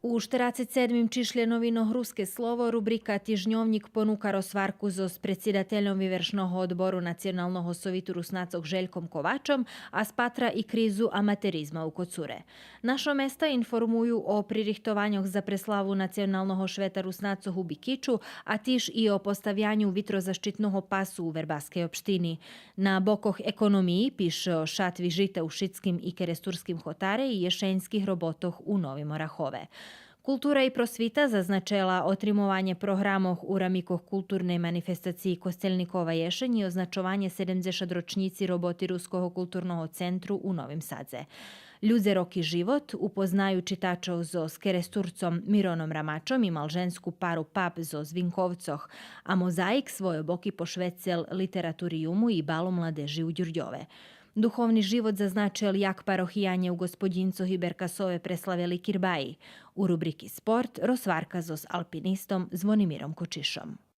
U 47. čišlje novinoh Ruske slovo rubrika Tižnjovnik ponúka rozvarku so predsjedateľom vyvršného odboru Nacionalного sovitu Rusnacog Željkom Kovačom, a spatra i krizu amaterizma u Kocure. Našo mesta informujú o pririhtovanjoh za preslavu Nacionalnog šveta Rusnacog u Bikiću, a tiž i o postavljanju vitrozaštitnog pasu u Verbaskej opštini. Na bokoh ekonomiji piše o šatvi žita u šitskim i keresturskim hotare i ješenjskih robotoh u Novim Orahove. Kultura i prosvita zaznačela otrimovanje programoh u ramikoh kulturnej manifestaciji Kostelnikova ješenj i označovanje 70 ročnici roboti Ruskog kulturnog centru u Novim Sadze. Ľudze roki život upoznaju čitačov zo s keresturcom Mironom Ramačom i malžensku paru Pap zo Zvinkovcoh, a mozaik svoje boki pošvecel literaturijumu i balu mladeži u Đurđove. Duhovni život zaznačil jak parohijanje u Gospodincoh i Berkasove preslaveli Kirbaji. U rubriki Sport rozvarka s alpinistom Zvonimirom Kočišom.